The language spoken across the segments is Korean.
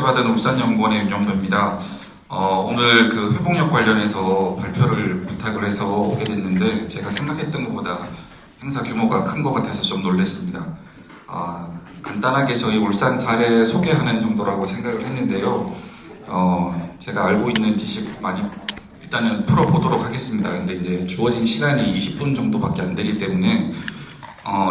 초대받은 울산연구원의 윤영도입니다. 오늘 그 회복력 관련해서 발표를 부탁을 해서 오게 됐는데 제가 생각했던 것보다 행사 규모가 큰 것 같아서 좀 놀랐습니다. 간단하게 저희 울산 사례 소개하는 정도라고 생각을 했는데요. 제가 알고 있는 지식 많이 일단은 풀어보도록 하겠습니다. 근데 이제 주어진 시간이 20분 정도밖에 안 되기 때문에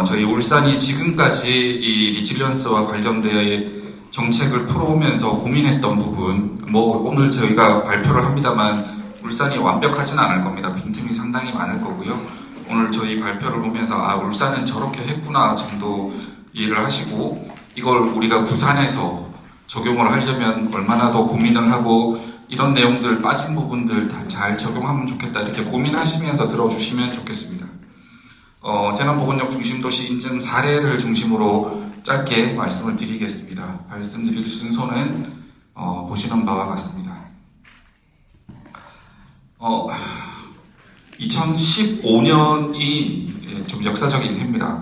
저희 울산이 지금까지 이 리질리언스와 관련된 정책을 풀어오면서 고민했던 부분, 오늘 저희가 발표를 합니다만 울산이 완벽하진 않을 겁니다. 빈틈이 상당히 많을 거고요. 오늘 저희 발표를 보면서 울산은 저렇게 했구나 정도 이해를 하시고, 이걸 우리가 부산에서 적용을 하려면 얼마나 더 고민을 하고 이런 내용들 빠진 부분들 다 잘 적용하면 좋겠다 이렇게 고민하시면서 들어주시면 좋겠습니다. 재난보건력 중심도시 인증 사례를 중심으로 짧게 말씀을 드리겠습니다. 말씀드릴 순서는 보시는 바와 같습니다. 2015년이 좀 역사적인 해입니다.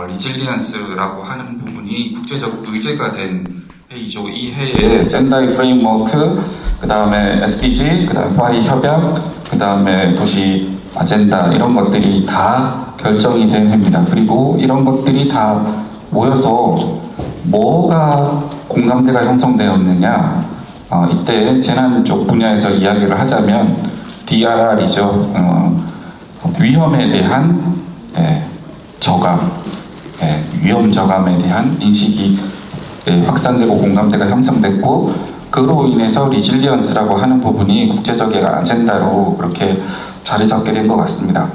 리질리언스라고 하는 부분이 국제적 의제가 된 해이죠. 이 해에 센다이 프레임워크, 그 다음에 SDG, 그 다음에 파리 협약, 그 다음에 도시 아젠다 이런 것들이 다 결정이 된 해입니다. 그리고 이런 것들이 다 모여서 뭐가 공감대가 형성되었느냐, 이때 재난 쪽 분야에서 이야기를 하자면 DRR이죠. 위험에 대한 저감, 위험 저감에 대한 인식이 확산되고 공감대가 형성됐고, 그로 인해서 리질리언스라고 하는 부분이 국제적인 아젠다로 그렇게 자리 잡게 된 것 같습니다.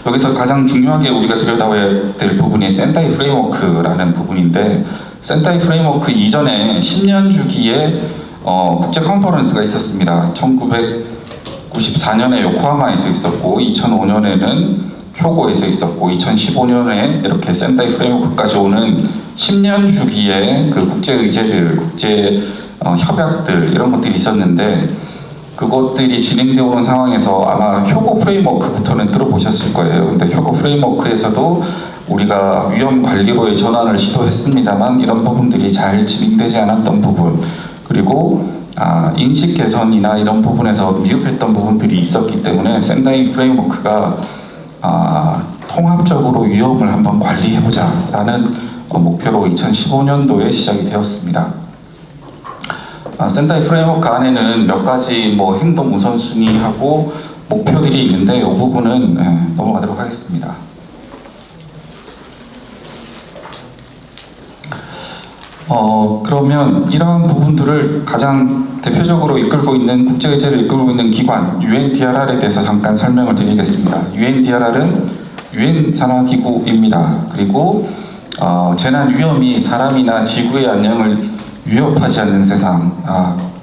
여기서 가장 중요하게 우리가 들여다봐야 될 부분이 센다이 프레임워크라는 부분인데, 센다이 프레임워크 이전에 10년 주기에 국제 컨퍼런스가 있었습니다. 1994년에 요코하마에서 있었고, 2005년에는 효고에서 있었고, 2015년에 이렇게 센다이 프레임워크까지 오는 10년 주기의 그 국제 의제들, 국제 협약들 이런 것들이 있었는데, 그것들이 진행되어 오는 상황에서 아마 효고 프레임워크부터는 들어보셨을 거예요. 근데 효고 프레임워크에서도 우리가 위험 관리로의 전환을 시도했습니다만 이런 부분들이 잘 진행되지 않았던 부분, 그리고 인식 개선이나 이런 부분에서 미흡했던 부분들이 있었기 때문에 센다이 프레임워크가 통합적으로 위험을 한번 관리해보자 라는 목표로 2015년도에 시작이 되었습니다. 센다이 프레임워크 안에는 몇 가지 행동 우선순위하고 목표들이 있는데 이 부분은 넘어가도록 하겠습니다. 그러면 이러한 부분들을 가장 대표적으로 이끌고 있는 국제의제를 이끌고 있는 기관 UNDRR에 대해서 잠깐 설명을 드리겠습니다. UNDRR은 유엔 산하기구입니다. 그리고 재난 위험이 사람이나 지구의 안녕을 위협하지 않는 세상,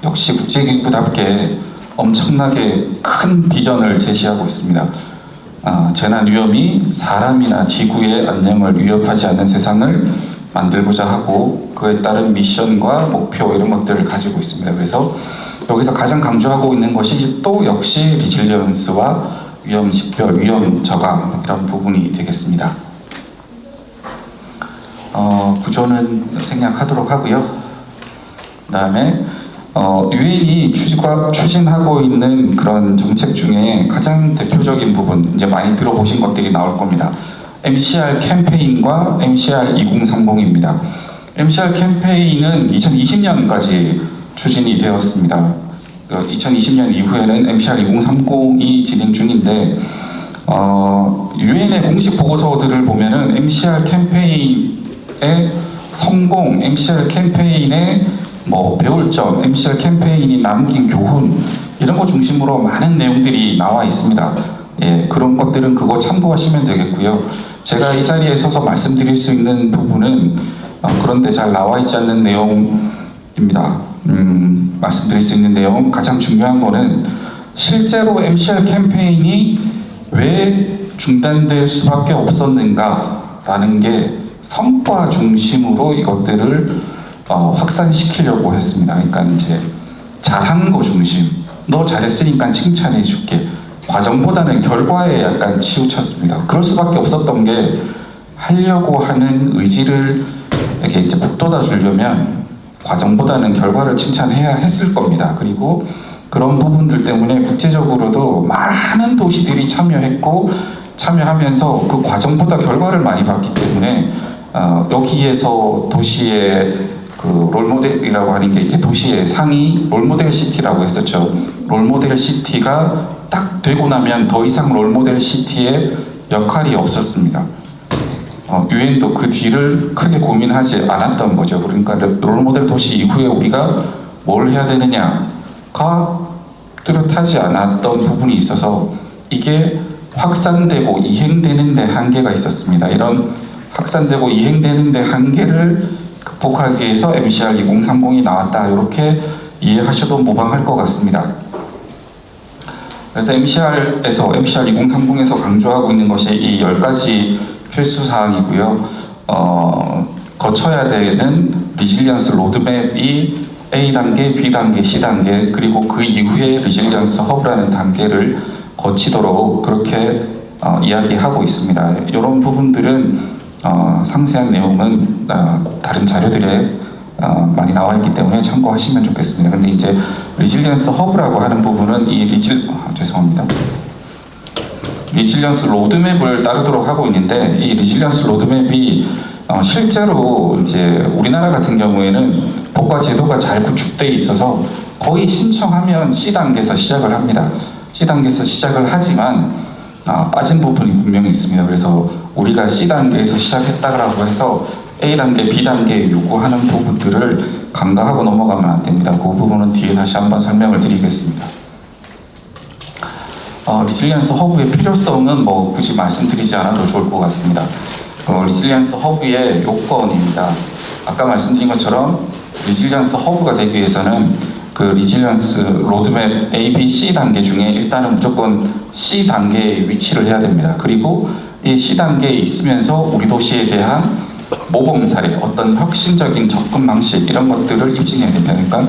역시 국제기구답게 엄청나게 큰 비전을 제시하고 있습니다. 재난 위험이 사람이나 지구의 안녕을 위협하지 않는 세상을 만들고자 하고 그에 따른 미션과 목표 이런 것들을 가지고 있습니다. 그래서 여기서 가장 강조하고 있는 것이 또 역시 리질리언스와 위험 식별, 위험 저감 이런 부분이 되겠습니다. 구조는 생략하도록 하고요. 그 다음에 유엔이 추진하고 있는 그런 정책 중에 가장 대표적인 부분, 이제 많이 들어보신 것들이 나올 겁니다. MCR 캠페인과 MCR 2030입니다. MCR 캠페인은 2020년까지 추진이 되었습니다. 2020년 이후에는 MCR 2030이 진행 중인데, 유엔의 공식 보고서들을 보면은 MCR 캠페인의 성공, MCR 캠페인의 배울 점, MCR 캠페인이 남긴 교훈 이런 거 중심으로 많은 내용들이 나와 있습니다. 그런 것들은 그거 참고하시면 되겠고요. 제가 이 자리에 서서 말씀드릴 수 있는 부분은 그런데 잘 나와 있지 않는 내용입니다. 말씀드릴 수 있는 내용, 가장 중요한 거는 실제로 MCR 캠페인이 왜 중단될 수밖에 없었는가 라는 게 성과 중심으로 이것들을 확산시키려고 했습니다. 그러니까 이제 잘한 거 중심, 너 잘했으니까 칭찬해 줄게, 과정보다는 결과에 약간 치우쳤습니다. 그럴 수밖에 없었던 게 하려고 하는 의지를 이렇게 이제 북돋아 주려면 과정보다는 결과를 칭찬해야 했을 겁니다. 그리고 그런 부분들 때문에 국제적으로도 많은 도시들이 참여하면서 그 과정보다 결과를 많이 봤기 때문에 여기에서 도시의 그 롤모델이라고 하는 게 이제 도시의 상위 롤모델 시티라고 했었죠. 롤모델 시티가 딱 되고 나면 더 이상 롤모델 시티의 역할이 없었습니다. 유엔도 그 뒤를 크게 고민하지 않았던 거죠. 그러니까 롤모델 도시 이후에 우리가 뭘 해야 되느냐가 뚜렷하지 않았던 부분이 있어서 이게 확산되고 이행되는 데 한계가 있었습니다. 이런 확산되고 이행되는 데 한계를 극복하기 위해서 MCR 2030이 나왔다. 이렇게 이해하셔도 무방할 것 같습니다. 그래서 MCR 2030에서 강조하고 있는 것이 이 10가지 필수사항이고요. 거쳐야 되는 리질리언스 로드맵이 A단계, B단계, C단계 그리고 그 이후에 리질리언스 허브라는 단계를 거치도록 그렇게 이야기하고 있습니다. 이런 부분들은 상세한 내용은 다른 자료들에 많이 나와 있기 때문에 참고하시면 좋겠습니다. 근데 이제 리질리언스 허브라고 하는 부분은 리질리언스 로드맵을 따르도록 하고 있는데 이 리질리언스 로드맵이 실제로 이제 우리나라 같은 경우에는 법과 제도가 잘 구축되어 있어서 거의 신청하면 C단계에서 시작을 합니다. C단계에서 시작을 하지만 빠진 부분이 분명히 있습니다. 그래서 우리가 C단계에서 시작했다고 해서 A단계, B단계 요구하는 부분들을 간과하고 넘어가면 안 됩니다. 그 부분은 뒤에 다시 한번 설명을 드리겠습니다. 리질리언스 허브의 필요성은 뭐 굳이 말씀드리지 않아도 좋을 것 같습니다. 리질리언스 허브의 요건입니다. 아까 말씀드린 것처럼 리질리언스 허브가 되기 위해서는 그 리질리언스 로드맵 A, B, C 단계 중에 일단은 무조건 C 단계에 위치를 해야 됩니다. 그리고 이 C 단계에 있으면서 우리 도시에 대한 모범 사례, 어떤 혁신적인 접근 방식 이런 것들을 입증해야 됩니다. 그러니까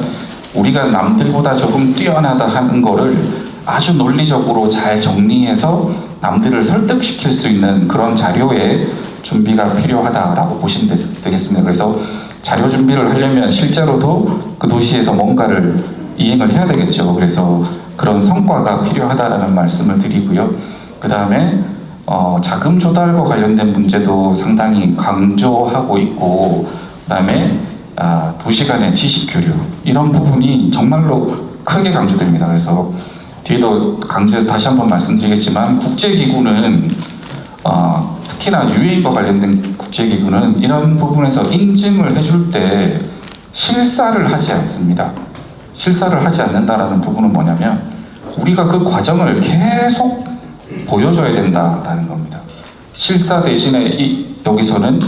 우리가 남들보다 조금 뛰어나다 하는 거를 아주 논리적으로 잘 정리해서 남들을 설득시킬 수 있는 그런 자료의 준비가 필요하다라고 보시면 되겠습니다. 그래서 자료 준비를 하려면 실제로도 그 도시에서 뭔가를 이행을 해야 되겠죠. 그래서 그런 성과가 필요하다라는 말씀을 드리고요. 그 다음에 자금 조달과 관련된 문제도 상당히 강조하고 있고, 그 다음에 도시 간의 지식 교류 이런 부분이 정말로 크게 강조됩니다. 그래서 뒤에도 강조해서 다시 한번 말씀드리겠지만 국제기구는 특히나 유엔과 관련된 국제기구는 이런 부분에서 인증을 해줄 때 실사를 하지 않습니다. 실사를 하지 않는다라는 부분은 뭐냐면 우리가 그 과정을 계속 보여줘야 된다라는 겁니다. 실사 대신에 여기서는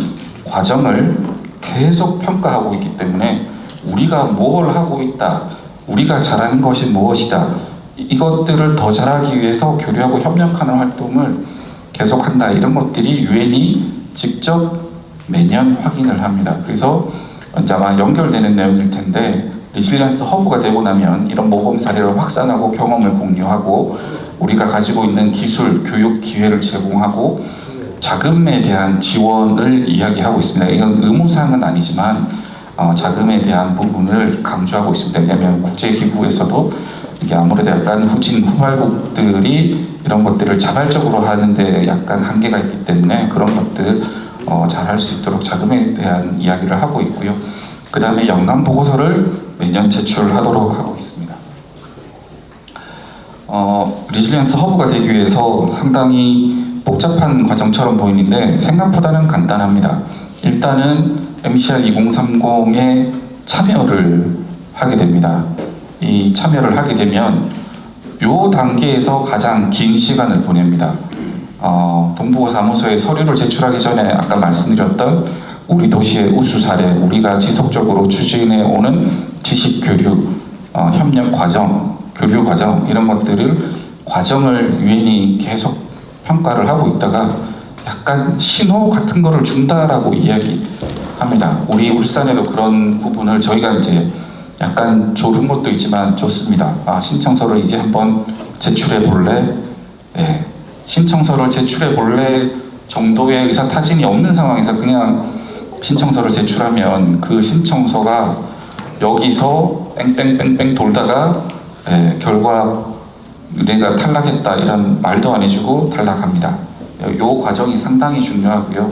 과정을 계속 평가하고 있기 때문에 우리가 뭘 하고 있다, 우리가 잘하는 것이 무엇이다, 이것들을 더 잘하기 위해서 교류하고 협력하는 활동을 계속한다. 이런 것들이 유엔이 직접 매년 확인을 합니다. 그래서 이제 아마 연결되는 내용일 텐데 리질리언스 허브가 되고 나면 이런 모범 사례를 확산하고 경험을 공유하고 우리가 가지고 있는 기술, 교육 기회를 제공하고 자금에 대한 지원을 이야기하고 있습니다. 이건 의무사항은 아니지만 자금에 대한 부분을 강조하고 있습니다. 왜냐하면 국제기구에서도 이게 아무래도 약간 후발국들이 이런 것들을 자발적으로 하는데 약간 한계가 있기 때문에 그런 것들 잘 할 수 있도록 자금에 대한 이야기를 하고 있고요. 그 다음에 연간 보고서를 매년 제출하도록 하고 있습니다. 리질리언스 허브가 되기 위해서 상당히 복잡한 과정처럼 보이는데 생각보다는 간단합니다. 일단은 MCR 2030에 참여를 하게 됩니다. 이 참여를 하게 되면 요 단계에서 가장 긴 시간을 보냅니다. 동부고 사무소에 서류를 제출하기 전에 아까 말씀드렸던 우리 도시의 우수 사례, 우리가 지속적으로 추진해 오는 지식 교류, 협력 과정, 교류 과정 이런 것들을 과정을 유엔이 계속 평가를 하고 있다가 약간 신호 같은 거를 준다라고 이야기합니다. 우리 울산에도 그런 부분을 저희가 이제 약간 조른 것도 있지만 좋습니다. 신청서를 이제 한번 제출해 볼래? 네. 신청서를 제출해 볼래 정도의 의사타진이 없는 상황에서 그냥 신청서를 제출하면 그 신청서가 여기서 뺑뺑뺑뺑 돌다가 결과 내가 탈락했다 이런 말도 안 해주고 탈락합니다. 이 과정이 상당히 중요하고요.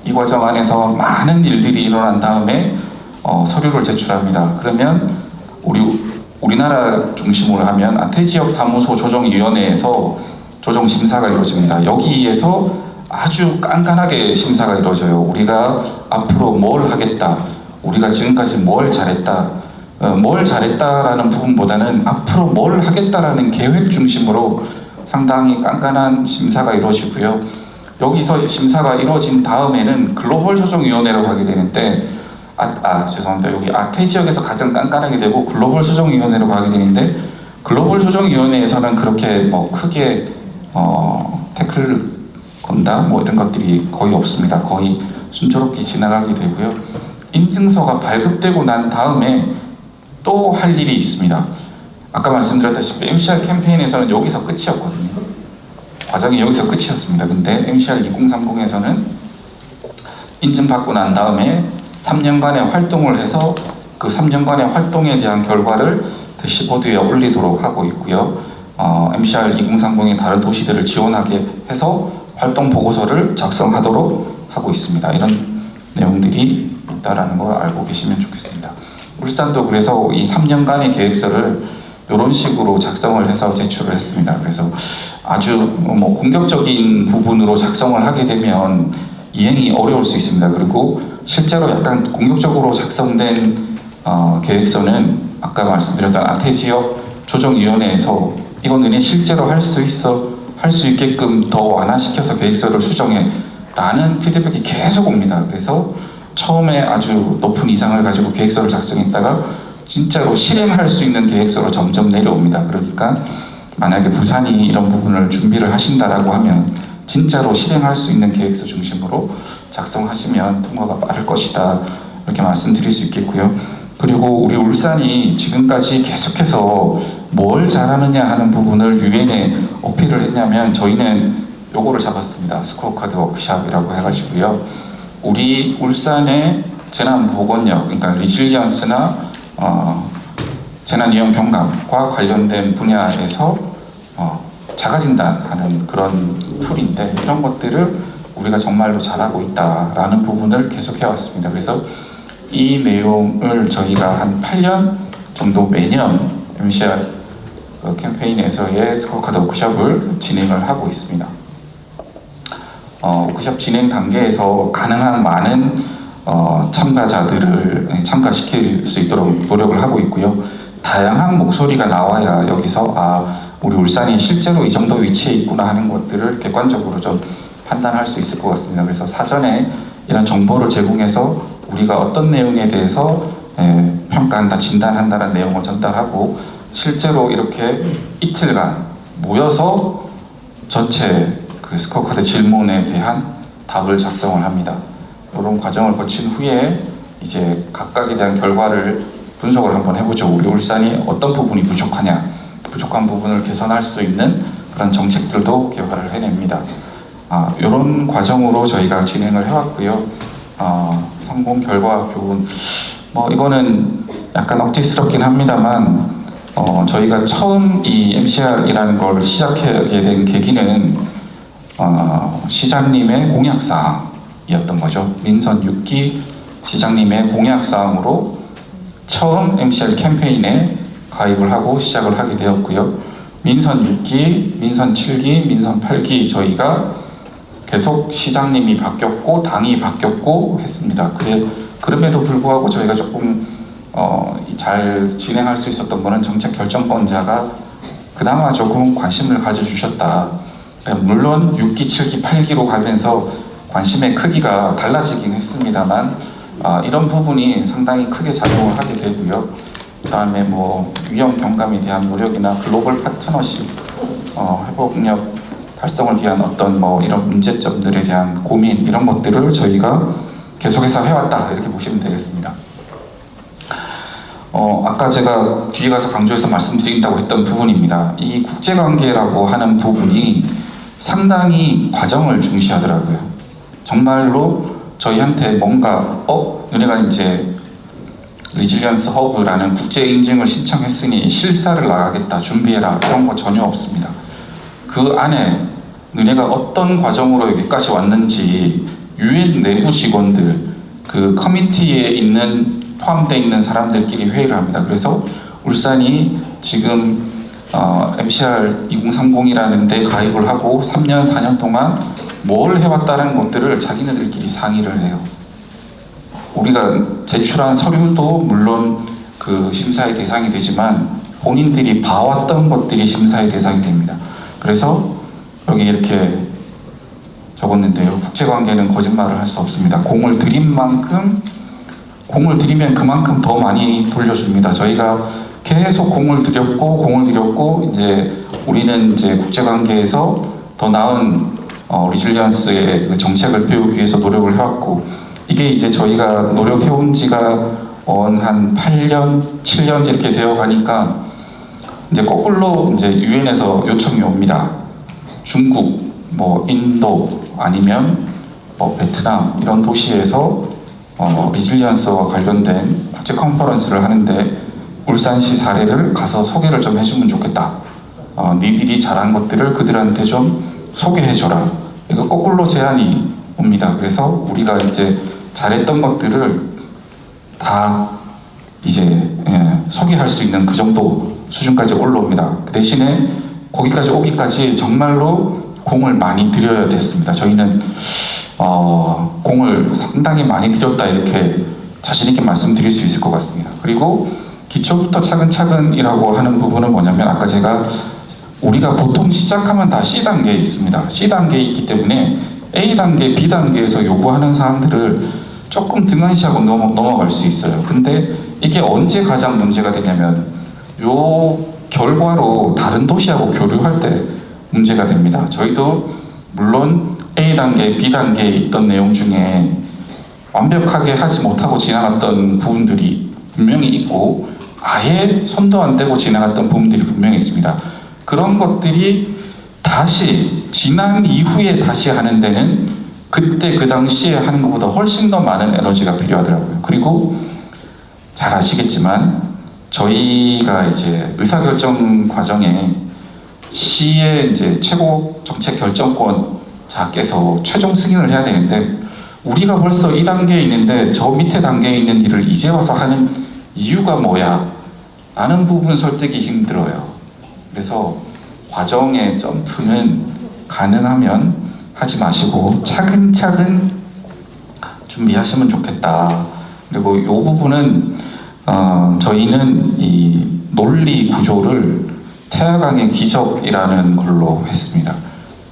이 과정 안에서 많은 일들이 일어난 다음에 서류를 제출합니다. 그러면 우리나라 중심으로 하면 아태지역 사무소 조정위원회에서 조정 심사가 이루어집니다. 여기에서 아주 깐깐하게 심사가 이루어져요. 우리가 앞으로 뭘 하겠다, 우리가 지금까지 뭘 잘했다, 뭘 잘했다라는 부분보다는 앞으로 뭘 하겠다라는 계획 중심으로 상당히 깐깐한 심사가 이루어지고요. 여기서 심사가 이루어진 다음에는 글로벌 조정위원회로 가게 되는데 죄송합니다. 여기 아태지역에서 가장 깐깐하게 되고 글로벌 조정위원회로 가게 되는데 글로벌 조정위원회에서는 그렇게 뭐 크게 태클 건다 뭐 이런 것들이 거의 없습니다. 거의 순조롭게 지나가게 되고요. 인증서가 발급되고 난 다음에 또 할 일이 있습니다. 아까 말씀드렸다시피 MCR 캠페인에서는 여기서 끝이었거든요. 과정이 여기서 끝이었습니다. 근데 MCR 2030에서는 인증받고 난 다음에 3년간의 활동을 해서 그 3년간의 활동에 대한 결과를 대시보드에 올리도록 하고 있고요. MCR 2030의 다른 도시들을 지원하게 해서 활동 보고서를 작성하도록 하고 있습니다. 이런 내용들이 있다라는 걸 알고 계시면 좋겠습니다. 울산도 그래서 이 3년간의 계획서를 이런 식으로 작성을 해서 제출을 했습니다. 그래서 아주 공격적인 부분으로 작성을 하게 되면 이행이 어려울 수 있습니다. 그리고 실제로 약간 공격적으로 작성된 계획서는 아까 말씀드렸던 아태지역 조정위원회에서 이건 너네 실제로 할 수 있게끔 더 완화시켜서 계획서를 수정해 라는 피드백이 계속 옵니다. 그래서 처음에 아주 높은 이상을 가지고 계획서를 작성했다가 진짜로 실행할 수 있는 계획서로 점점 내려옵니다. 그러니까 만약에 부산이 이런 부분을 준비를 하신다라고 하면 진짜로 실행할 수 있는 계획서 중심으로 작성하시면 통과가 빠를 것이다 이렇게 말씀드릴 수 있겠고요. 그리고 우리 울산이 지금까지 계속해서 뭘 잘하느냐 하는 부분을 유엔에 어필을 했냐면 저희는 요거를 잡았습니다. 스코어 카드 워크샵이라고 해가지고요. 우리 울산의 재난보건력, 그러니까 리질리언스나 재난위험 경감과 관련된 분야에서 자가진단하는 그런 툴인데 이런 것들을 우리가 정말로 잘하고 있다라는 부분을 계속 해왔습니다. 그래서 이 내용을 저희가 한 8년 정도 매년 MCR 캠페인에서의 스코어카드 워크숍을 진행을 하고 있습니다. 워크숍 진행 단계에서 가능한 많은 참가자들을 참가시킬 수 있도록 노력을 하고 있고요. 다양한 목소리가 나와야 여기서 우리 울산이 실제로 이 정도 위치에 있구나 하는 것들을 객관적으로 좀 판단할 수 있을 것 같습니다. 그래서 사전에 이런 정보를 제공해서 우리가 어떤 내용에 대해서 평가한다, 진단한다는 내용을 전달하고 실제로 이렇게 이틀간 모여서 전체 그 스코어카드 질문에 대한 답을 작성을 합니다. 이런 과정을 거친 후에 이제 각각에 대한 결과를 분석을 한번 해보죠. 우리 울산이 어떤 부분이 부족하냐, 부족한 부분을 개선할 수 있는 그런 정책들도 개발을 해냅니다. 이런 과정으로 저희가 진행을 해왔고요. 성공 결과 교훈, 이거는 약간 억지스럽긴 합니다만 저희가 처음 이 MCR이라는 걸 시작하게 된 계기는 시장님의 공약사항이었던 거죠. 민선 6기 시장님의 공약사항으로 처음 MCR 캠페인에 가입을 하고 시작을 하게 되었고요. 민선 6기, 민선 7기, 민선 8기 저희가 계속 시장님이 바뀌었고 당이 바뀌었고 했습니다. 그럼에도 불구하고 저희가 조금 잘 진행할 수 있었던 거는 정책 결정권자가 그나마 조금 관심을 가져주셨다. 물론 6기, 7기, 8기로 가면서 관심의 크기가 달라지긴 했습니다만 이런 부분이 상당히 크게 작용을 하게 되고요. 그 다음에 위험 경감에 대한 노력이나 글로벌 파트너십, 회복력 달성을 위한 어떤 이런 문제점들에 대한 고민 이런 것들을 저희가 계속해서 해왔다 이렇게 보시면 되겠습니다. 아까 제가 뒤에 가서 강조해서 말씀드린다고 했던 부분입니다. 이 국제관계라고 하는 부분이 상당히 과정을 중시하더라고요. 정말로 저희한테 뭔가 너네가 이제 리질리언스 허브라는 국제 인증을 신청했으니 실사를 나가겠다, 준비해라, 이런 거 전혀 없습니다. 그 안에 너네가 어떤 과정으로 여기까지 왔는지 UN 내부 직원들, 그 커미티에 있는 포함되어 있는 사람들끼리 회의를 합니다. 그래서 울산이 지금 MCR 2030이라는 데 가입을 하고 3년, 4년 동안 뭘 해왔다는 것들을 자기네들끼리 상의를 해요. 우리가 제출한 서류도 물론 그 심사의 대상이 되지만 본인들이 봐왔던 것들이 심사의 대상이 됩니다. 그래서 여기 이렇게 적었는데요. 국제관계는 거짓말을 할 수 없습니다. 공을 들인 만큼, 공을 들이면 그만큼 더 많이 돌려줍니다. 저희가 계속 공을 들였고 이제 우리는 이제 국제관계에서 더 나은 리질리언스의 그 정책을 배우기 위해서 노력을 해왔고, 이게 이제 저희가 노력해온 지가 한 8년, 7년 이렇게 되어 가니까 이제 거꾸로 이제 유엔에서 요청이 옵니다. 중국, 뭐 인도, 아니면 뭐 베트남 이런 도시에서 리질리언스와 관련된 국제 컨퍼런스를 하는데 울산시 사례를 가서 소개를 좀 해주면 좋겠다. 니들이 잘한 것들을 그들한테 좀 소개해줘라. 이거 거꾸로 제안이 옵니다. 그래서 우리가 이제 잘했던 것들을 다 이제 소개할 수 있는 그 정도 수준까지 올라옵니다. 그 대신에 거기까지 오기까지 정말로 공을 많이 들여야 됐습니다. 저희는 공을 상당히 많이 들였다, 이렇게 자신 있게 말씀드릴 수 있을 것 같습니다. 그리고 기초부터 차근차근이라고 하는 부분은 뭐냐면, 아까 제가 우리가 보통 시작하면 다 C단계에 있습니다. C단계에 있기 때문에 A단계, B단계에서 요구하는 사항들을 조금 등한시하고 넘어갈 수 있어요. 근데 이게 언제 가장 문제가 되냐면 요 결과로 다른 도시하고 교류할 때 문제가 됩니다. 저희도 물론 A단계, B단계에 있던 내용 중에 완벽하게 하지 못하고 지나갔던 부분들이 분명히 있고 아예 손도 안 대고 지나갔던 부분들이 분명히 있습니다. 그런 것들이 다시 지난 이후에 다시 하는 데는 그때 그 당시에 하는 것보다 훨씬 더 많은 에너지가 필요하더라고요. 그리고 잘 아시겠지만 저희가 이제 의사결정 과정에 시의 이제 최고 정책 결정권자께서 최종 승인을 해야 되는데 우리가 벌써 이 단계에 있는데 저 밑에 단계에 있는 일을 이제 와서 하는 이유가 뭐야? 라는 부분 설득이 힘들어요. 그래서 과정의 점프는 가능하면 하지 마시고 차근차근 준비하시면 좋겠다. 그리고 이 부분은 저희는 이 논리 구조를 태화강의 기적이라는 걸로 했습니다.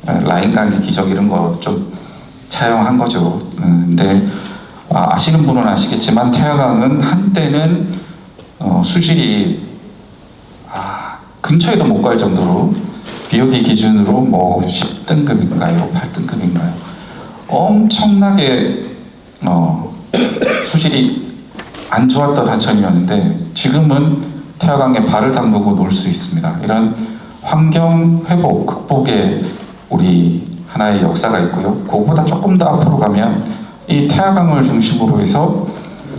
라인강의 기적 이런 거 좀 차용한 거죠. 근데 아시는 분은 아시겠지만 태화강은 한때는 수질이 근처에도 못 갈 정도로 BOD 기준으로 뭐 10등급인가요? 8등급인가요? 엄청나게 수질이 안 좋았던 하천이었는데 지금은 태화강에 발을 담그고 놀 수 있습니다. 이런 환경 회복, 극복에 우리 하나의 역사가 있고요. 그거보다 조금 더 앞으로 가면 이 태화강을 중심으로 해서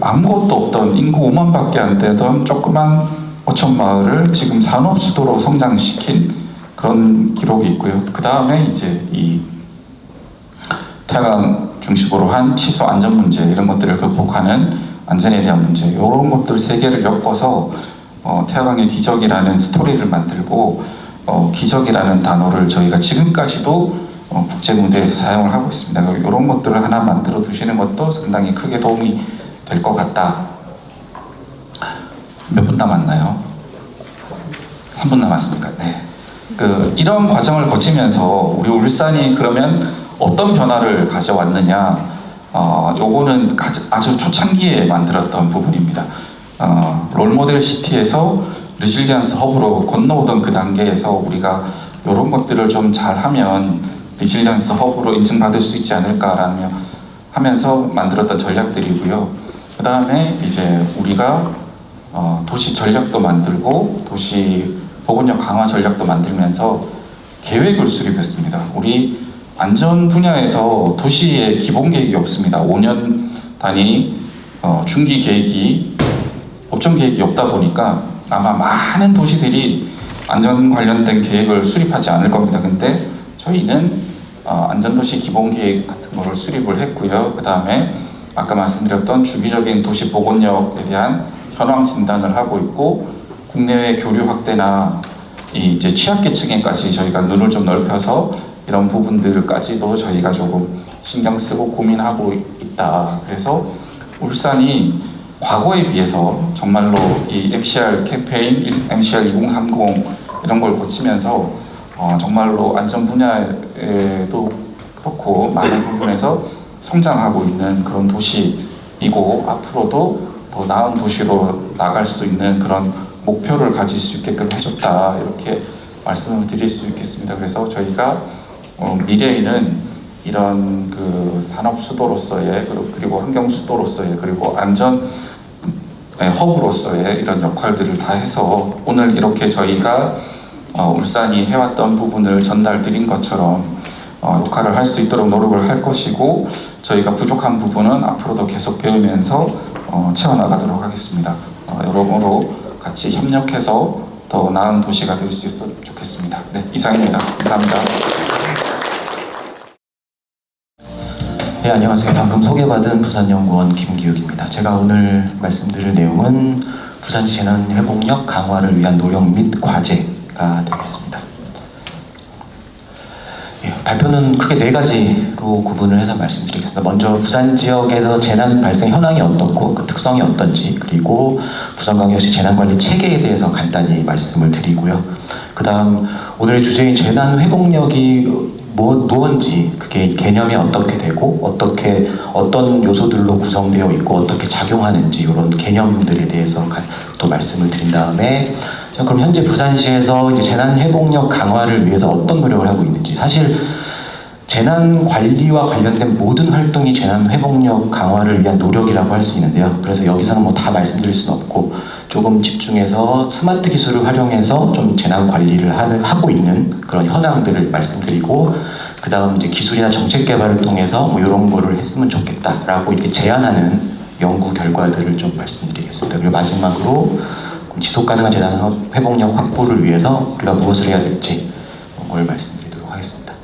아무것도 없던 인구 5만 밖에 안 되던 조그만 어촌 마을을 지금 산업수도로 성장시킨 그런 기록이 있고요. 그 다음에 이제 이 태화강 중심으로 한 치수 안전 문제 이런 것들을 극복하는 안전에 대한 문제 이런 것들 세 개를 엮어서 태화강의 기적이라는 스토리를 만들고 기적이라는 단어를 저희가 지금까지도 국제 무대에서 사용을 하고 있습니다. 이런 것들을 하나 만들어 두시는 것도 상당히 크게 도움이 될 것 같다. 몇 분 남았나요? 3분 남았습니까? 네. 이런 과정을 거치면서 우리 울산이 그러면 어떤 변화를 가져왔느냐? 요거는 아주 초창기에 만들었던 부분입니다. 롤모델 시티에서 리질리언스 허브로 건너오던 그 단계에서 우리가 이런 것들을 좀 잘하면 리질리언스 허브로 인증받을 수 있지 않을까라며 하면서 만들었던 전략들이고요. 그 다음에 이제 우리가 도시 전략도 만들고 도시 보건력 강화 전략도 만들면서 계획을 수립했습니다. 우리 안전 분야에서 도시의 기본 계획이 없습니다. 5년 단위 중기 계획이 업종 계획이 없다 보니까 아마 많은 도시들이 안전 관련된 계획을 수립하지 않을 겁니다. 근데 저희는 안전도시 기본계획 같은 거를 수립을 했고요. 그 다음에 아까 말씀드렸던 주기적인 도시 보건력에 대한 현황 진단을 하고 있고, 국내외 교류 확대나 이제 취약계층에까지 저희가 눈을 좀 넓혀서 이런 부분들까지도 저희가 조금 신경 쓰고 고민하고 있다. 그래서 울산이 과거에 비해서 정말로 이 MCR 캠페인, MCR 2030 이런 걸 거치면서 정말로 안전 분야에도 그렇고 많은 부분에서 성장하고 있는 그런 도시이고, 앞으로도 더 나은 도시로 나갈 수 있는 그런 목표를 가질 수 있게끔 해줬다, 이렇게 말씀을 드릴 수 있겠습니다. 그래서 저희가 미래에는 이런 그 산업 수도로서의, 그리고 환경 수도로서의, 그리고 안전 허브로서의 이런 역할들을 다 해서 오늘 이렇게 저희가 울산이 해왔던 부분을 전달 드린 것처럼 역할을 할 수 있도록 노력을 할 것이고, 저희가 부족한 부분은 앞으로도 계속 배우면서 채워나가도록 하겠습니다. 여러모로 같이 협력해서 더 나은 도시가 될 수 있었으면 좋겠습니다. 네, 이상입니다. 감사합니다. 네, 안녕하세요. 방금 소개받은 부산연구원 김기욱입니다. 제가 오늘 말씀드릴 내용은 부산시 재난회복력 강화를 위한 노력 및 과제가 되겠습니다. 발표는 크게 4가지로 구분을 해서 말씀드리겠습니다. 먼저 부산 지역에서 재난 발생 현황이 어떻고 그 특성이 어떤지, 그리고 부산광역시 재난관리 체계에 대해서 간단히 말씀을 드리고요. 그 다음 오늘의 주제인 재난 회복력이 무언지, 그게 개념이 어떻게 되고 어떤 요소들로 구성되어 있고 어떻게 작용하는지, 이런 개념들에 대해서 또 말씀을 드린 다음에, 그럼 현재 부산시에서 이제 재난 회복력 강화를 위해서 어떤 노력을 하고 있는지, 사실 재난 관리와 관련된 모든 활동이 재난 회복력 강화를 위한 노력이라고 할 수 있는데요. 그래서 여기서는 뭐 다 말씀드릴 수는 없고 조금 집중해서 스마트 기술을 활용해서 좀 재난 관리를 하고 있는 그런 현황들을 말씀드리고, 그 다음 이제 기술이나 정책 개발을 통해서 뭐 이런 거를 했으면 좋겠다라고 이렇게 제안하는 연구 결과들을 좀 말씀드리겠습니다. 그리고 마지막으로 지속 가능한 재난 회복력 확보를 위해서 우리가 무엇을 해야 될지 그걸 말씀드리도록 하겠습니다.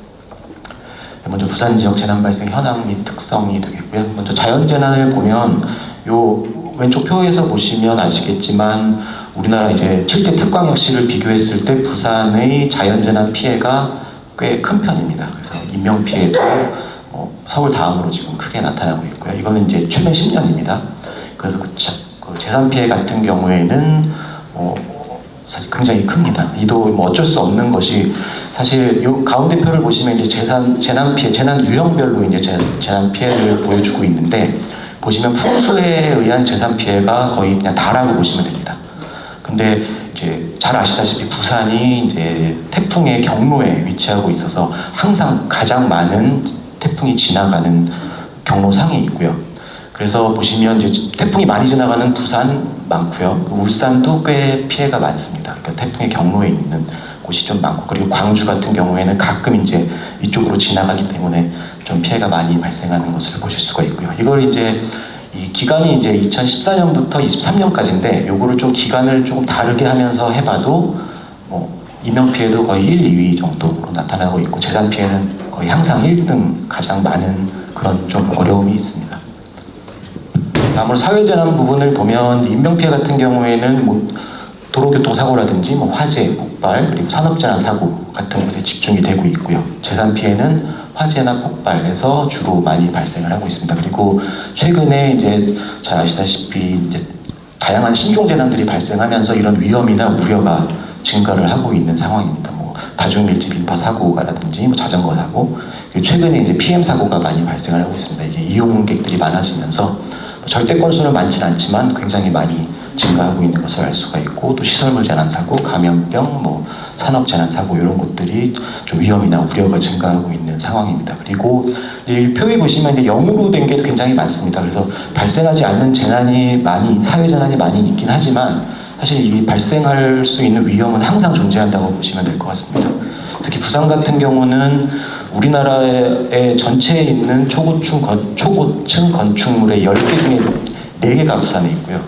먼저 부산 지역 재난 발생 현황 및 특성이 되겠고요. 먼저 자연 재난을 보면 요 왼쪽 표에서 보시면 아시겠지만 우리나라 이제 7대 특광역시를 비교했을 때 부산의 자연 재난 피해가 꽤 큰 편입니다. 그래서 인명 피해도 서울 다음으로 지금 크게 나타나고 있고요. 이거는 이제 최근 10년입니다. 그래서 그 재산 피해 같은 경우에는 사실 굉장히 큽니다. 이도 뭐 어쩔 수 없는 것이, 사실 이 가운데 표를 보시면 이제 재난 피해, 재난 유형별로 이제 재난 피해를 보여주고 있는데, 보시면 풍수에 의한 재산 피해가 거의 그냥 다라고 보시면 됩니다. 근데 이제 잘 아시다시피 부산이 이제 태풍의 경로에 위치하고 있어서 항상 가장 많은 태풍이 지나가는 경로상에 있고요. 그래서 보시면 이제 태풍이 많이 지나가는 부산 많고요. 울산도 꽤 피해가 많습니다. 그러니까 태풍의 경로에 있는 곳이 좀 많고, 그리고 광주 같은 경우에는 가끔 이제 이쪽으로 지나가기 때문에 좀 피해가 많이 발생하는 것을 보실 수가 있고요. 이걸 이제 이 기간이 이제 2014년부터 23년까지인데 요거를 좀 기간을 조금 다르게 하면서 해봐도 인명 피해도 거의 1, 2위 정도로 나타나고 있고, 재산 피해는 거의 항상 1등 가장 많은 그런 좀 어려움이 있습니다. 다음으로 사회재난 부분을 보면 인명피해 같은 경우에는 뭐 도로교통사고라든지 뭐 화재, 폭발, 그리고 산업재난 사고 같은 것에 집중이 되고 있고요. 재산 피해는 화재나 폭발에서 주로 많이 발생을 하고 있습니다. 그리고 최근에 이제 잘 아시다시피 이제 다양한 신종재난들이 발생하면서 이런 위험이나 우려가 증가를 하고 있는 상황입니다. 뭐 다중밀집 인파 사고라든지 뭐 자전거 사고, 최근에 이제 PM 사고가 많이 발생을 하고 있습니다. 이게 이용객들이 많아지면서 절대 건수는 많지는 않지만 굉장히 많이 증가하고 있는 것을 알 수가 있고, 또 시설물 재난 사고, 감염병, 뭐 산업 재난 사고 이런 것들이 좀 위험이나 우려가 증가하고 있는 상황입니다. 그리고 이 표에 보시면 이제 0으로 된 게 굉장히 많습니다. 그래서 발생하지 않는 재난이 사회 재난이 많이 있긴 하지만 사실 이 발생할 수 있는 위험은 항상 존재한다고 보시면 될 것 같습니다. 특히 부산 같은 경우는 우리나라의 전체에 있는 초고층 건축물의 10개 중에 4개가 부산에 있고요.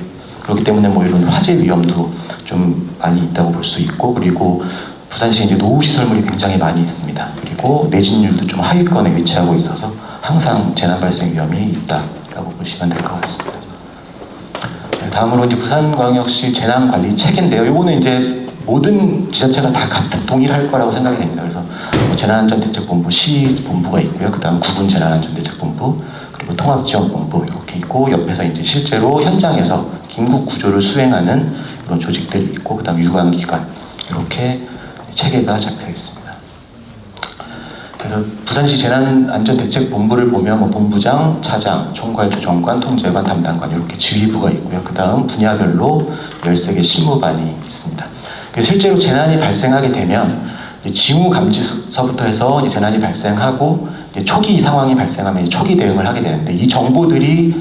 그렇기 때문에 뭐 이런 화재 위험도 좀 많이 있다고 볼 수 있고, 그리고 부산시에 이제 노후시설물이 굉장히 많이 있습니다. 그리고 내진율도 좀 하위권에 위치하고 있어서 항상 재난 발생 위험이 있다라고 보시면 될 것 같습니다. 네, 다음으로 이제 부산광역시 재난관리 체계인데요. 이거는 이제 모든 지자체가 다 같은 동일할 거라고 생각이 됩니다. 그래서 뭐 재난안전대책본부, 시본부가 있고요. 그다음 구군 재난안전대책본부, 그리고 통합지원본부 이렇게 있고, 옆에서 이제 실제로 현장에서 긴급 구조를 수행하는 그런 조직들이 있고, 그다음 유관기관 이렇게 체계가 잡혀 있습니다. 그래서 부산시 재난안전대책본부를 보면 뭐 본부장, 차장, 총괄조정관, 통제관, 담당관 이렇게 지휘부가 있고요. 그 다음 분야별로 13개 실무반이 있습니다. 그래서 실제로 재난이 발생하게 되면 징후 감지서부터 해서 이제 재난이 발생하고 이제 초기 상황이 발생하면 초기 대응을 하게 되는데, 이 정보들이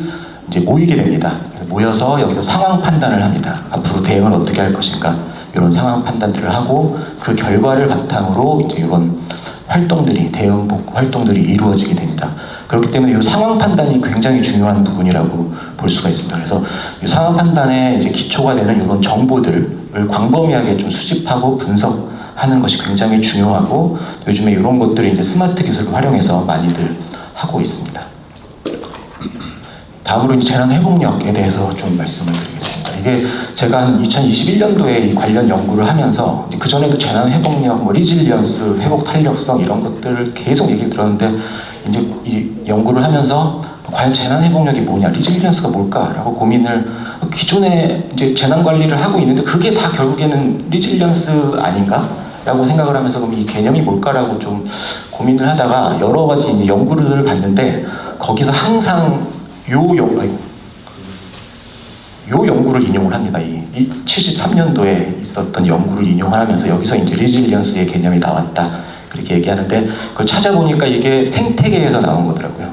이제 모이게 됩니다. 그래서 모여서 여기서 상황 판단을 합니다. 앞으로 대응을 어떻게 할 것인가, 이런 상황 판단들을 하고, 그 결과를 바탕으로 이제 이런 활동들이, 대응 복구 활동들이 이루어지게 됩니다. 그렇기 때문에 이 상황 판단이 굉장히 중요한 부분이라고 볼 수가 있습니다. 그래서 이 상황 판단에 이제 기초가 되는 이런 정보들을 광범위하게 좀 수집하고 분석하는 것이 굉장히 중요하고, 요즘에 이런 것들이 이제 스마트 기술을 활용해서 많이들 하고 있습니다. 다음으로 이제 재난 회복력에 대해서 좀 말씀을 드리겠습니다. 이게 제가 한 2021년도에 이 관련 연구를 하면서, 그 전에도 재난 회복력, 뭐 리질리언스, 회복 탄력성 이런 것들을 계속 얘기를 들었는데, 이제 이 연구를 하면서 과연 재난 회복력이 뭐냐, 리질리언스가 뭘까라고 고민을, 기존에 이제 재난 관리를 하고 있는데 그게 다 결국에는 리질리언스 아닌가라고 생각을 하면서, 그럼 이 개념이 뭘까라고 좀 고민을 하다가 여러 가지 이제 연구를 봤는데, 거기서 항상 요 연구를 인용을 합니다. 이 73년도에 있었던 연구를 인용을 하면서 여기서 이제 리질리언스의 개념이 나왔다, 그렇게 얘기하는데, 그걸 찾아보니까 이게 생태계에서 나온 거더라고요.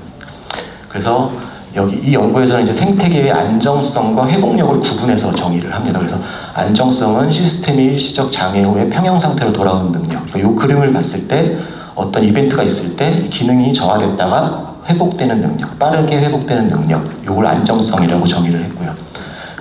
그래서 여기 이 연구에서는 이제 생태계의 안정성과 회복력을 구분해서 정의를 합니다. 그래서 안정성은 시스템이 일시적 장애 후에 평형 상태로 돌아오는 능력. 그러니까 이 그림을 봤을 때 어떤 이벤트가 있을 때 기능이 저하됐다가 회복되는 능력, 빠르게 회복되는 능력, 이걸 안정성이라고 정의를 했고요.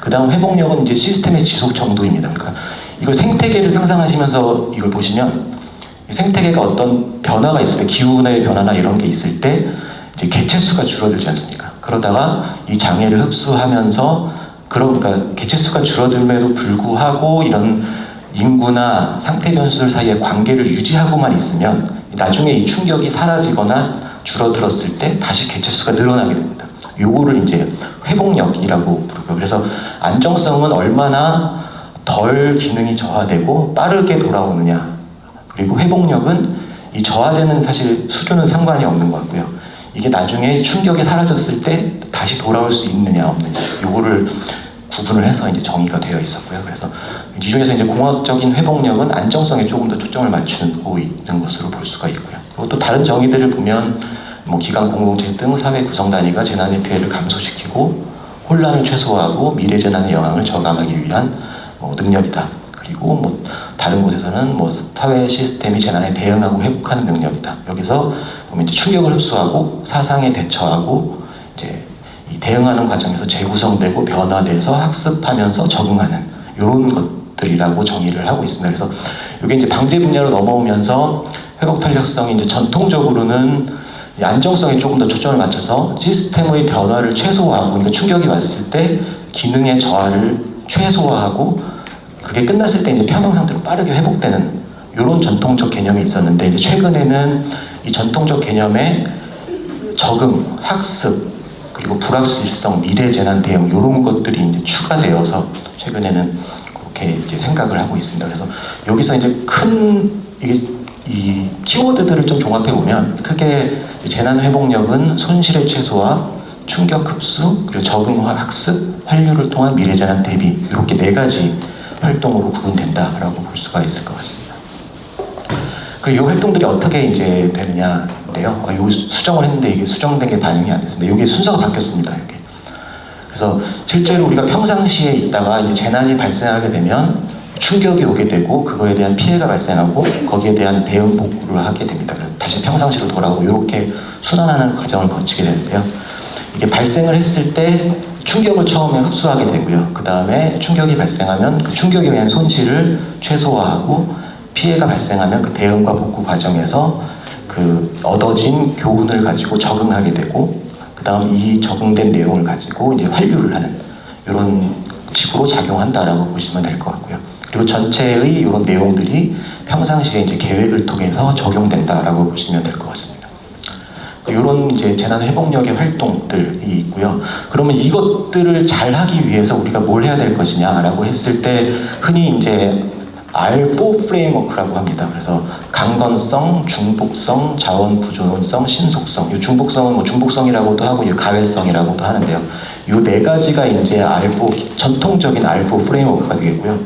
그 다음 회복력은 이제 시스템의 지속 정도입니다. 그러니까 이걸 생태계를 상상하시면서 이걸 보시면, 생태계가 어떤 변화가 있을 때, 기후의 변화나 이런 게 있을 때 이제 개체수가 줄어들지 않습니까? 그러다가 이 장애를 흡수하면서, 그러니까 개체수가 줄어들음에도 불구하고 이런 인구나 상태 변수들 사이의 관계를 유지하고만 있으면 나중에 이 충격이 사라지거나 줄어들었을 때 다시 개체수가 늘어나게 됩니다. 요거를 이제 회복력이라고 부르고요. 그래서 안정성은 얼마나 덜 기능이 저하되고 빠르게 돌아오느냐, 그리고 회복력은 이 저하되는 사실 수준은 상관이 없는 것 같고요. 이게 나중에 충격이 사라졌을 때 다시 돌아올 수 있느냐 없느냐, 요거를 구분을 해서 이제 정의가 되어 있었고요. 그래서 이 중에서 이제 공학적인 회복력은 안정성에 조금 더 초점을 맞추고 있는 것으로 볼 수가 있고요. 그리고 또 다른 정의들을 보면 뭐 기관 공동체 등 사회 구성 단위가 재난의 피해를 감소시키고 혼란을 최소화하고 미래 재난의 영향을 저감하기 위한 뭐 능력이다. 그리고 뭐 다른 곳에서는 뭐 사회 시스템이 재난에 대응하고 회복하는 능력이다. 여기서 보면 이제 충격을 흡수하고 사상에 대처하고 이제 이 대응하는 과정에서 재구성되고 변화돼서 학습하면서 적응하는 이런 것들이라고 정의를 하고 있습니다. 그래서 이게 이제 방제 분야로 넘어오면서 회복 탄력성이 이제 전통적으로는 안정성에 조금 더 초점을 맞춰서 시스템의 변화를 최소화하고, 그러니까 충격이 왔을 때 기능의 저하를 최소화하고 그게 끝났을 때 이제 평형 상태로 빠르게 회복되는 이런 전통적 개념이 있었는데, 이제 최근에는 이 전통적 개념에 적응, 학습, 그리고 불확실성, 미래 재난 대응 이런 것들이 이제 추가되어서 최근에는 그렇게 이제 생각을 하고 있습니다. 그래서 여기서 이제 큰 이 키워드들을 좀 종합해 보면, 크게 재난 회복력은 손실의 최소화, 충격 흡수, 그리고 적응과 학습, 환류를 통한 미래 재난 대비, 이렇게 4가지 활동으로 구분된다라고 볼 수가 있을 것 같습니다. 이 활동들이 어떻게 이제 되느냐인데요. 요 수정을 했는데 이게 수정된 게 반영이 안 됐습니다. 이게 순서가 바뀌었습니다. 이렇게. 그래서 실제로 우리가 평상시에 있다가 이제 재난이 발생하게 되면 충격이 오게 되고 그거에 대한 피해가 발생하고 거기에 대한 대응 복구를 하게 됩니다. 다시 평상시로 돌아오고 이렇게 순환하는 과정을 거치게 되는데요. 이게 발생을 했을 때 충격을 처음에 흡수하게 되고요. 그 다음에 충격이 발생하면 그 충격에 의한 손실을 최소화하고 피해가 발생하면 그 대응과 복구 과정에서 그 얻어진 교훈을 가지고 적응하게 되고 그 다음 이 적응된 내용을 가지고 이제 환류를 하는 이런 식으로 작용한다라고 보시면 될 것 같고요. 그리고 전체의 이런 내용들이 평상시에 이제 계획을 통해서 적용된다라고 보시면 될 것 같습니다. 이런 이제 재난 회복력의 활동들이 있고요. 그러면 이것들을 잘 하기 위해서 우리가 뭘 해야 될 것이냐라고 했을 때 흔히 이제 R4 프레임워크라고 합니다. 그래서 강건성, 중복성, 자원 부존성, 신속성. 이 중복성은 뭐 중복성이라고도 하고 가외성이라고도 하는데요. 이 네 가지가 이제 R4 전통적인 R4 프레임워크가 되겠고요.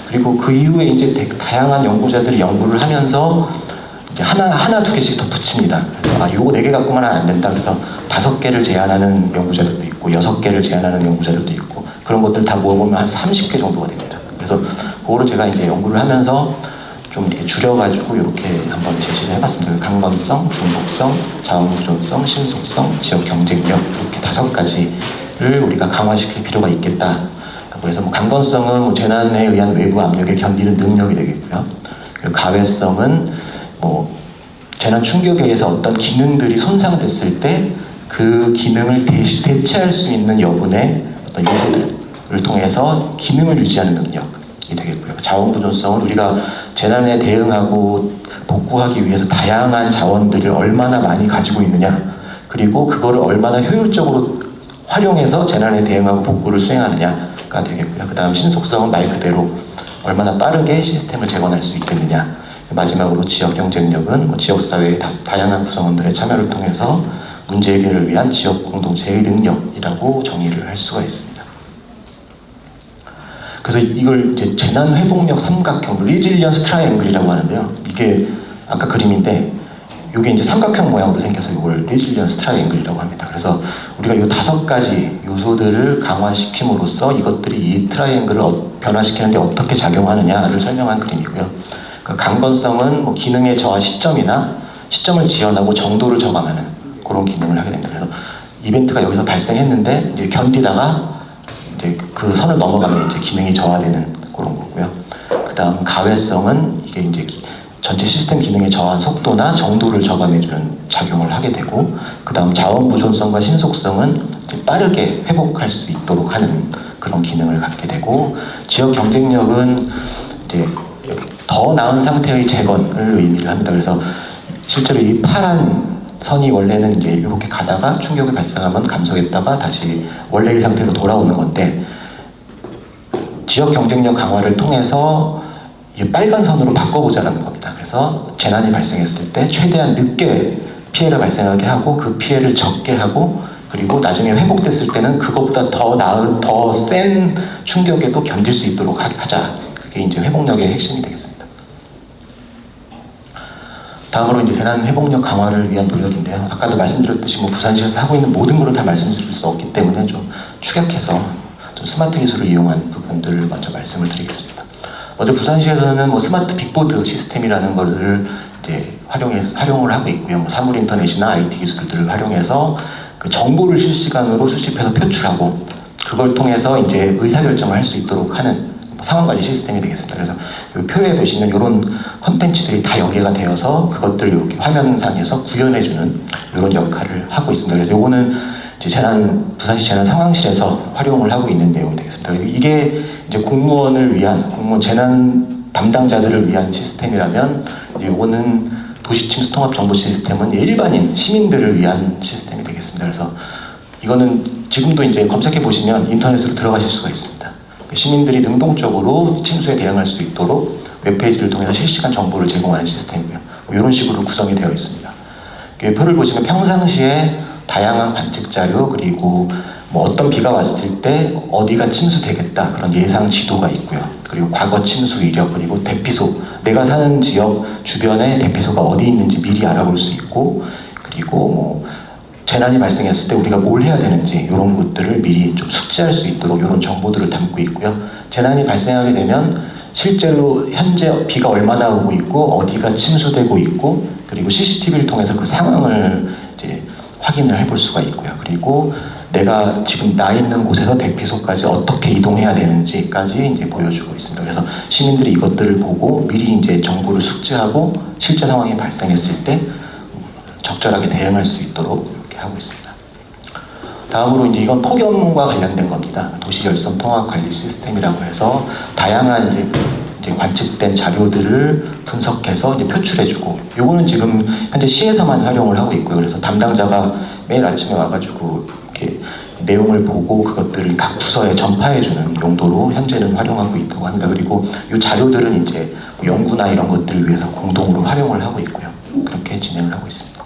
그리고 그 이후에 이제 다양한 연구자들이 연구를 하면서 이제 하나 두 개씩 더 붙입니다. 그래서 요거 네 개 갖고만 안 된다. 그래서 5개를 제안하는 연구자들도 있고 6개를 제안하는 연구자들도 있고 그런 것들 다 모아보면 한 30개 정도가 됩니다. 그래서 그거를 제가 이제 연구를 하면서 좀 이렇게 줄여가지고 이렇게 한번 제시를 해봤습니다. 강건성, 중복성, 자원부존성, 신속성, 지역 경쟁력 이렇게 5가지를 우리가 강화시킬 필요가 있겠다. 그래서 뭐 강건성은 뭐 재난에 의한 외부 압력에 견디는 능력이 되겠고요. 그리고 가외성은 뭐 재난 충격에 의해서 어떤 기능들이 손상됐을 때 그 기능을 대체할 수 있는 여분의 어떤 요소들을 통해서 기능을 유지하는 능력이 되겠고요. 자원부존성은 우리가 재난에 대응하고 복구하기 위해서 다양한 자원들을 얼마나 많이 가지고 있느냐, 그리고 그거를 얼마나 효율적으로 활용해서 재난에 대응하고 복구를 수행하느냐가 되겠고요. 그 다음 신속성은 말 그대로 얼마나 빠르게 시스템을 재건할 수 있겠느냐. 마지막으로 지역 경쟁력은 뭐 지역사회의 다양한 구성원들의 참여를 통해서 문제 해결을 위한 지역 공동체의 능력이라고 정의를 할 수가 있습니다. 그래서 이걸 이제 재난 회복력 삼각형, 리질리언스 트라이앵글이라고 하는데요. 이게 아까 그림인데 이게 이제 삼각형 모양으로 생겨서 이걸 리질리언스 트라이앵글이라고 합니다. 그래서 우리가 이 5가지 요소들을 강화시킴으로써 이것들이 이 트라이앵글을 변화시키는데 어떻게 작용하느냐를 설명한 그림이고요. 강건성은 뭐 기능의 저하 시점이나 시점을 지연하고 정도를 저감하는 그런 기능을 하게 됩니다. 그래서 이벤트가 여기서 발생했는데 이제 견디다가 이제 그 선을 넘어가면 이제 기능이 저하되는 그런 거고요. 그 다음 가외성은 이게 이제 전체 시스템 기능의 저하 속도나 정도를 저감해주는 작용을 하게 되고, 그 다음 자원 부존성과 신속성은 이제 빠르게 회복할 수 있도록 하는 그런 기능을 갖게 되고, 지역 경쟁력은 이제 더 나은 상태의 재건을 의미를 합니다. 그래서 실제로 이 파란 선이 원래는 이제 이렇게 가다가 충격이 발생하면 감속했다가 다시 원래의 상태로 돌아오는 건데, 지역 경쟁력 강화를 통해서 이 빨간 선으로 바꿔보자는 겁니다. 그래서 재난이 발생했을 때 최대한 늦게 피해를 발생하게 하고 그 피해를 적게 하고, 그리고 나중에 회복됐을 때는 그것보다 더 나은, 더 센 충격에도 견딜 수 있도록 하자. 그게 이제 회복력의 핵심이 되겠습니다. 다음으로 이제 재난 회복력 강화를 위한 노력인데요. 아까도 말씀드렸듯이 뭐 부산시에서 하고 있는 모든 것을 다 말씀드릴 수 없기 때문에 좀 축약해서 좀 스마트 기술을 이용한 부분들을 먼저 말씀을 드리겠습니다. 먼저 부산시에서는 뭐 스마트 빅보드 시스템이라는 것을 이제 활용을 하고 있고요. 뭐 사물 인터넷이나 IT 기술들을 활용해서 그 정보를 실시간으로 수집해서 표출하고 그걸 통해서 이제 의사결정을 할 수 있도록 하는 상황관리 시스템이 되겠습니다. 그래서 이 표에 보시면 이런 컨텐츠들이 다 연계가 되어서 그것들을 이렇게 화면상에서 구현해주는 이런 역할을 하고 있습니다. 그래서 이거는 이제 부산시 재난 상황실에서 활용을 하고 있는 내용이 되겠습니다. 그리고 이게 이제 공무원 재난 담당자들을 위한 시스템이라면 이제 이거는 도시침수 통합 정보 시스템은 일반인 시민들을 위한 시스템이 되겠습니다. 그래서 이거는 지금도 이제 검색해 보시면 인터넷으로 들어가실 수가 있습니다. 시민들이 능동적으로 침수에 대응할 수 있도록 웹페이지를 통해서 실시간 정보를 제공하는 시스템이고요. 이런 식으로 구성이 되어 있습니다. 표를 보시면 평상시에 다양한 관측 자료, 그리고 뭐 어떤 비가 왔을 때 어디가 침수되겠다 그런 예상 지도가 있고요. 그리고 과거 침수 이력, 그리고 대피소, 내가 사는 지역 주변에 대피소가 어디 있는지 미리 알아볼 수 있고, 그리고 뭐 재난이 발생했을 때 우리가 뭘 해야 되는지 이런 것들을 미리 좀 숙지할 수 있도록 이런 정보들을 담고 있고요. 재난이 발생하게 되면 실제로 현재 비가 얼마나 오고 있고 어디가 침수되고 있고, 그리고 CCTV를 통해서 그 상황을 이제 확인을 해볼 수가 있고요. 그리고 내가 지금 나 있는 곳에서 대피소까지 어떻게 이동해야 되는지까지 이제 보여주고 있습니다. 그래서 시민들이 이것들을 보고 미리 이제 정보를 숙지하고 실제 상황이 발생했을 때 적절하게 대응할 수 있도록 이렇게 하고 있습니다. 다음으로 이제 이건 폭염과 관련된 겁니다. 도시결선 통합관리 시스템이라고 해서 다양한 이제 관측된 자료들을 분석해서 이제 표출해주고, 요거는 지금 현재 시에서만 활용을 하고 있고요. 그래서 담당자가 매일 아침에 와가지고 이렇게 내용을 보고 그것들을 각 부서에 전파해주는 용도로 현재는 활용하고 있다고 합니다. 그리고 이 자료들은 이제 연구나 이런 것들을 위해서 공동으로 활용을 하고 있고요. 그렇게 진행을 하고 있습니다.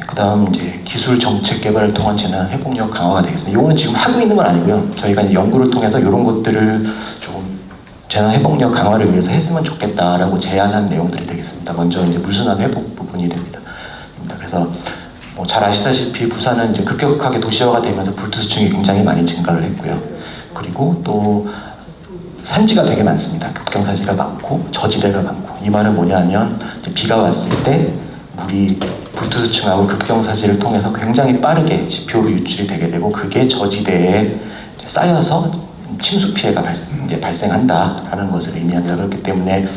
그다음 이제 기술 정책 개발을 통한 재난 회복력 강화가 되겠습니다. 이거는 지금 하고 있는 건 아니고요. 저희가 이제 연구를 통해서 이런 것들을 조금 재난 회복력 강화를 위해서 했으면 좋겠다라고 제안한 내용들이 되겠습니다. 먼저 이제 물순환 회복 부분이 됩니다. 그래서 뭐 잘 아시다시피 부산은 이제 급격하게 도시화가 되면서 불투수층이 굉장히 많이 증가를 했고요. 그리고 또 산지가 되게 많습니다. 급경사지가 많고 저지대가 많고, 이 말은 뭐냐면 이제 비가 왔을 때 물이 불투수층하고 급경사지를 통해서 굉장히 빠르게 지표로 유출이 되게 되고, 그게 저지대에 쌓여서 침수 피해가 발생한다라는 것을 의미합니다. 그렇기 때문에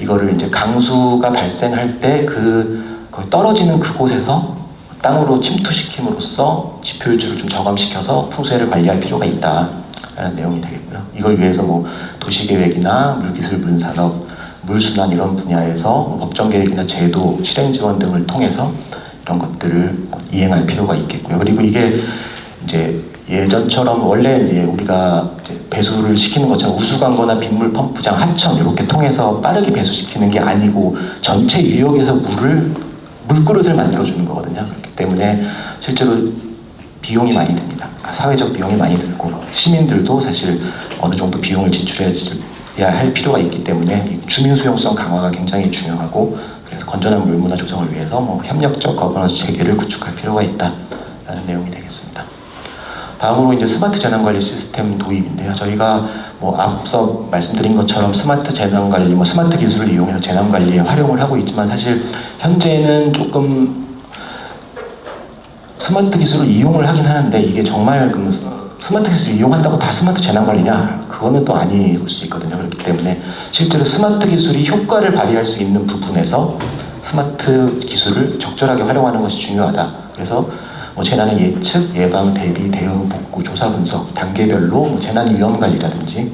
이거를 이제 강수가 발생할 때 거의 떨어지는 그곳에서 땅으로 침투시킴으로써 지표 유출을 좀 저감시켜서 풍수해를 관리할 필요가 있다라는 내용이 되겠고요. 이걸 위해서 뭐 도시계획이나 물기술 분산업, 물순환 이런 분야에서 뭐 법정계획이나 제도, 실행지원 등을 통해서 이런 것들을 이행할 필요가 있겠고요. 그리고 이게 이제 예전처럼 원래 이제 우리가 이제 배수를 시키는 것처럼 우수광거나 빗물 펌프장, 하천 이렇게 통해서 빠르게 배수시키는 게 아니고 전체 유역에서 물그릇을 만들어주는 거거든요. 그렇기 때문에 실제로 비용이 많이 듭니다. 그러니까 사회적 비용이 많이 들고, 시민들도 사실 어느 정도 비용을 지출해야 할 필요가 있기 때문에 주민 수용성 강화가 굉장히 중요하고, 그래서 건전한 물문화 조성을 위해서 뭐 협력적 거버넌스 체계를 구축할 필요가 있다라는 내용이 되겠습니다. 다음으로 이제 스마트 재난관리 시스템 도입인데요. 저희가 뭐 앞서 말씀드린 것처럼 스마트 재난관리, 뭐 스마트 기술을 이용해서 재난관리에 활용을 하고 있지만, 사실 현재는 조금 스마트 기술을 이용을 하긴 하는데, 이게 정말 스마트 기술을 이용한다고 다 스마트 재난관리냐? 그거는 또 아닐 수 있거든요. 그렇기 때문에 실제로 스마트 기술이 효과를 발휘할 수 있는 부분에서 스마트 기술을 적절하게 활용하는 것이 중요하다. 그래서 뭐 재난의 예측, 예방, 대비, 대응, 복구, 조사, 분석 단계별로 뭐 재난 위험 관리라든지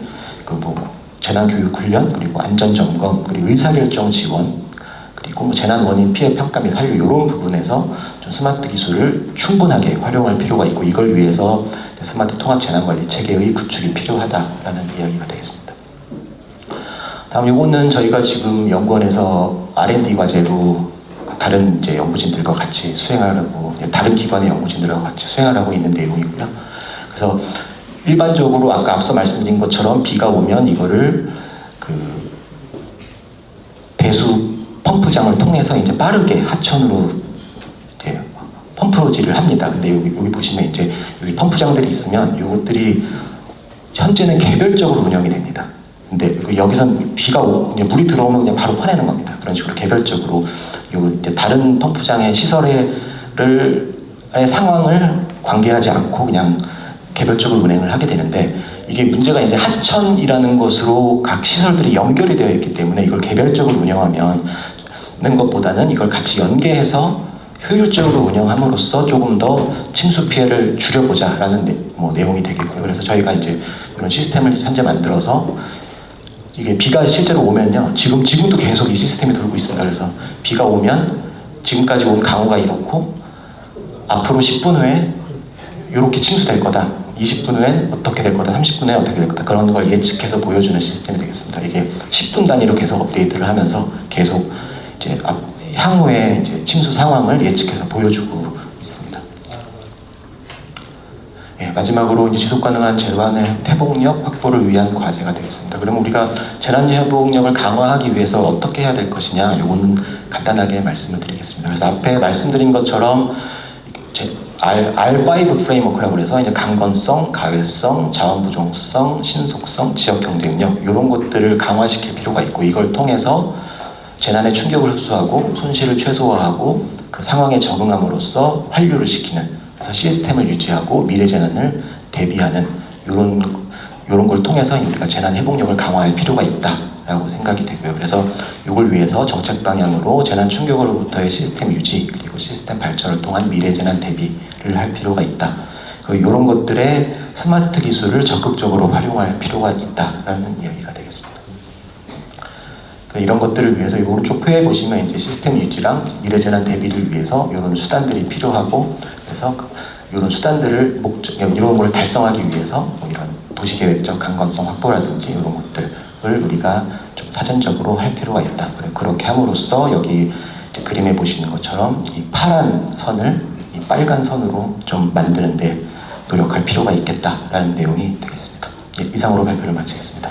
재난 교육 훈련, 그리고 안전 점검, 그리고 의사결정 지원, 그리고 뭐 재난 원인 피해 평가 및 한류 이런 부분에서 좀 스마트 기술을 충분하게 활용할 필요가 있고, 이걸 위해서 스마트 통합 재난관리 체계의 구축이 필요하다라는 이야기가 되겠습니다. 다음 요거는 저희가 지금 연구원에서 R&D 과제로 다른 이제 연구진들과 같이 수행하려고, 다른 기관의 연구진들과 같이 수행하려고 있는 내용이고요. 그래서 일반적으로 아까 앞서 말씀드린 것처럼 비가 오면 이거를 배수 펌프장을 통해서 이제 빠르게 하천으로 이제 펌프질을 합니다. 근데 여기 보시면 이제 여기 펌프장들이 있으면 이것들이 현재는 개별적으로 운영이 됩니다. 근데 여기선 이제 물이 들어오면 그냥 바로 퍼내는 겁니다. 그런 식으로 개별적으로 이제 다른 펌프장의 시설의 상황을 관계하지 않고 그냥 개별적으로 운행을 하게 되는데, 이게 문제가 이제 하천이라는 것으로 각 시설들이 연결이 되어 있기 때문에 이걸 개별적으로 운영하는 것보다는 이걸 같이 연계해서 효율적으로 운영함으로써 조금 더 침수 피해를 줄여보자라는 내용이 되겠고요. 그래서 저희가 이제 이런 시스템을 현재 만들어서, 이게 비가 실제로 오면요, 지금도 계속 이 시스템이 돌고 있습니다. 그래서 비가 오면 지금까지 온 강우가 이렇고, 앞으로 10분 후에 이렇게 침수될 거다, 20분 후엔 어떻게 될 거다, 30분 후에 어떻게 될 거다, 그런 걸 예측해서 보여주는 시스템이 되겠습니다. 이게 10분 단위로 계속 업데이트를 하면서 계속 이제 향후에 이제 침수 상황을 예측해서 보여주고 있습니다. 마지막으로 이제 지속 가능한 재난 회복력 확보를 위한 과제가 되겠습니다. 그럼 우리가 재난 회복력을 강화하기 위해서 어떻게 해야 될 것이냐, 요거는 간단하게 말씀을 드리겠습니다. 그래서 앞에 말씀드린 것처럼 R5 프레임워크라고 해서 이제 강건성, 가외성, 자원부종성, 신속성, 지역 경쟁력 이런 것들을 강화시킬 필요가 있고, 이걸 통해서 재난의 충격을 흡수하고 손실을 최소화하고 그 상황에 적응함으로써 환류를 시키는, 그래서 시스템을 유지하고 미래 재난을 대비하는 이런 걸 통해서 우리가 재난 회복력을 강화할 필요가 있다라고 생각이 되고요. 그래서 이걸 위해서 정책 방향으로 재난 충격으로부터의 시스템 유지 그리고 시스템 발전을 통한 미래 재난 대비를 할 필요가 있다. 이런 것들의 스마트 기술을 적극적으로 활용할 필요가 있다라는 이야기가 되겠습니다. 이런 것들을 위해서 이 오른쪽 표에 보시면 이제 시스템 유지랑 미래 재난 대비를 위해서 이런 수단들이 필요하고, 그래서 이런 수단들을 이런 걸 달성하기 위해서 뭐 이런 도시계획적 강건성 확보라든지 이런 것들을 우리가 좀 사전적으로 할 필요가 있다. 그렇게 함으로써 여기 그림에 보시는 것처럼 이 파란 선을 이 빨간 선으로 좀 만드는데 노력할 필요가 있겠다라는 내용이 되겠습니다. 이상으로 발표를 마치겠습니다.